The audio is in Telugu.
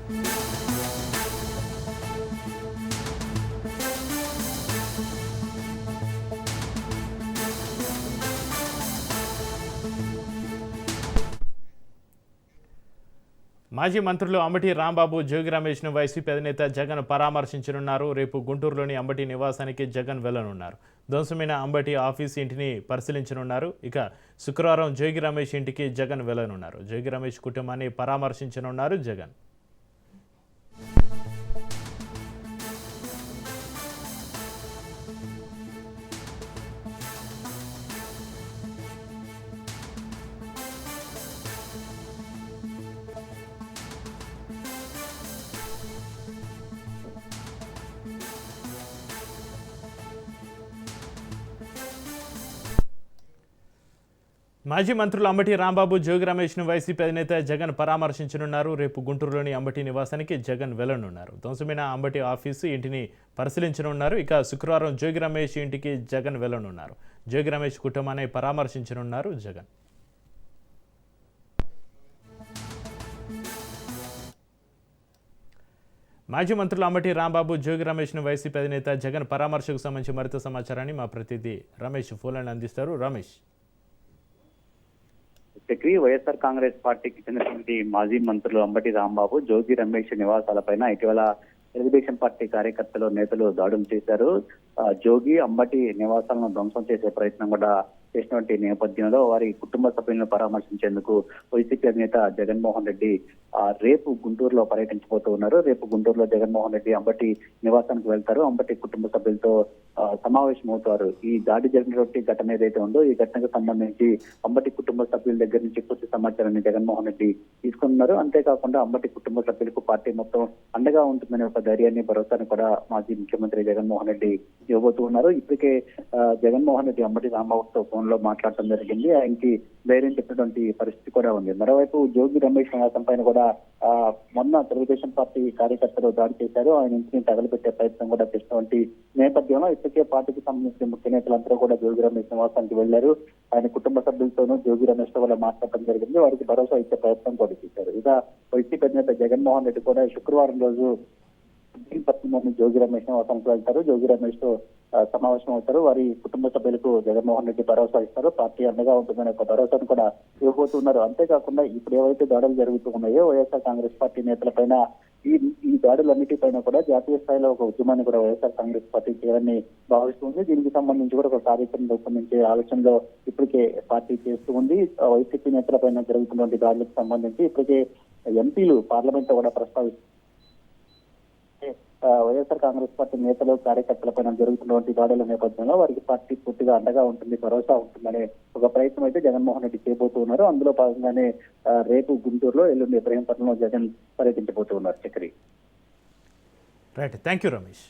మాజీ మంత్రులు అంబటి రాంబాబు, జోగి రమేష్ను వైసీపీ అధినేత జగన్ పరామర్శించనున్నారు. రేపు గుంటూరులోని అంబటి నివాసానికి జగన్ వెళ్లనున్నారు. ధ్వంసమైన అంబటి ఆఫీస్ ఇంటిని పరిశీలించనున్నారు. ఇక శుక్రవారం జోగి రమేష్ ఇంటికి జగన్ వెళ్లనున్నారు. జోగి రమేష్ కుటుంబాన్ని పరామర్శించనున్నారు జగన్. మాజీ మంత్రులు అంబటి రాంబాబు, జోగి రమేష్ను వైసీపీ అధినేత జగన్ పరామర్శించనున్నారు. రేపు గుంటూరులోని అంబటి నివాసానికి జగన్ వెళ్లనున్నారు. ధ్వంసమైన అంబటి ఆఫీసు ఇంటిని పరిశీలించనున్నారు. ఇక శుక్రవారం జోగి రమేష్ ఇంటికి జగన్ వెళ్లనున్నారు. జోగి రమేష్ కుటుంబాన్ని పరామర్శించనున్నారు జగన్. మాజీ మంత్రులు అంబటి రాంబాబు, జోగి రమేష్ను వైసీపీ అధినేత జగన్ పరామర్శకు సంబంధించి మరింత సమాచారాన్ని మా ప్రతినిధి రమేష్ ఫోన్లను అందిస్తారు. రమేష్, వైఎస్ఆర్ కాంగ్రెస్ పార్టీకి చెందినటువంటి మాజీ మంత్రులు అంబటి రాంబాబు, జోగి రమేష్ నివాసాలపైన ఇటీవల తెలుగుదేశం పార్టీ కార్యకర్తలు, నేతలు దాడులు చేశారు. జోగి, అంబటి నివాసాలను ధ్వంసం చేసే ప్రయత్నం కూడా చేసినటువంటి నేపథ్యంలో వారి కుటుంబ సభ్యులను పరామర్శించేందుకు వైసీపీ అధినేత జగన్మోహన్ రెడ్డి రేపు గుంటూరులో పర్యటించబోతూ ఉన్నారు. రేపు గుంటూరులో జగన్మోహన్ రెడ్డి అంబటి నివాసానికి వెళ్తారు. అంబటి కుటుంబ సభ్యులతో సమావేశమవుతారు. ఈ దాడి జరిగినటువంటి ఘటన ఏదైతే ఉందో ఈ ఘటనకు సంబంధించి అంబటి కుటుంబ సభ్యుల దగ్గర నుంచి పూర్తి సమాచారాన్ని జగన్మోహన్ రెడ్డి తీసుకున్నారు. అంతేకాకుండా అంబటి కుటుంబ సభ్యులకు పార్టీ మొత్తం అండగా ఉంటుందనే ఒక ధైర్యాన్ని, భరోసాని కూడా మాజీ ముఖ్యమంత్రి జగన్మోహన్ రెడ్డి ఇవ్వబోతూ ఉన్నారు. ఇప్పటికే జగన్మోహన్ రెడ్డి అంబటి రాంబాబుతో ఫోన్ లో మాట్లాడటం జరిగింది. ఆయనకి ధైర్యం చెప్పినటువంటి పరిస్థితి కూడా ఉంది. మరోవైపు జోగి రమేష్ నివాసం పైన కూడా మొన్న తెలుగుదేశం పార్టీ కార్యకర్తలు దాడి చేశారు. ఆయన ఇంటిని తగలబెట్టే ప్రయత్నం కూడా చేసినటువంటి నేపథ్యంలో ఇప్పటికే పార్టీకి సంబంధించిన ముఖ్య నేతలందరూ కూడా జోగి రమేష్ నివాసానికి వెళ్లారు. ఆయన కుటుంబ సభ్యులతోనూ జోగి రమేష్ తో కూడా మాట్లాడటం జరిగింది. వారికి భరోసా ఇచ్చే ప్రయత్నం కూడా చేశారు. ఇక వైసీపీ అధినేత జగన్మోహన్ రెడ్డి కూడా శుక్రవారం రోజు పత్నిలోని జోగి రమేష్ నివాసానికి వెళ్తారు. జోగి రమేష్ తో సమావేశం అవుతారు. వారి కుటుంబ సభ్యులకు జగన్మోహన్ రెడ్డి భరోసా ఇస్తారు. పార్టీ అండగా ఉంటుందనే ఒక భరోసాను కూడా ఇవ్వబోతున్నారు. అంతేకాకుండా ఇప్పుడు ఏవైతే దాడులు జరుగుతూ ఉన్నాయో వైఎస్ఆర్ కాంగ్రెస్ పార్టీ నేతలపైన ఈ దాడులన్నిటిపైన కూడా జాతీయ స్థాయిలో ఒక ఉద్యమాన్ని కూడా వైఎస్ఆర్ కాంగ్రెస్ పార్టీ చేయాలని భావిస్తుంది. దీనికి సంబంధించి కూడా ఒక కార్యక్రమం రూపొందించే ఆలోచనలో ఇప్పటికే పార్టీ చేస్తూ ఉంది. వైసీపీ నేతలపైన జరుగుతున్నటువంటి దాడులకు సంబంధించి ఇప్పటికే ఎంపీలు పార్లమెంట్ లో కూడా ప్రస్తావిస్తారు. వైఎస్ఆర్ కాంగ్రెస్ పార్టీ నేతలు, కార్యకర్తలపైన జరుగుతున్నటువంటి దాడుల నేపథ్యంలో వారికి పార్టీ పూర్తిగా అండగా ఉంటుంది, భరోసా ఉంటుందనే ఒక ప్రయత్నం అయితే జగన్మోహన్ రెడ్డి చేయబోతున్నారు. అందులో భాగంగానే రేపు గుంటూరులో, ఎల్లుండి ఇబ్రహీంపట్నంలో జగన్ పర్యటించబోతున్నారు. Chakri. Right, thank you Ramesh.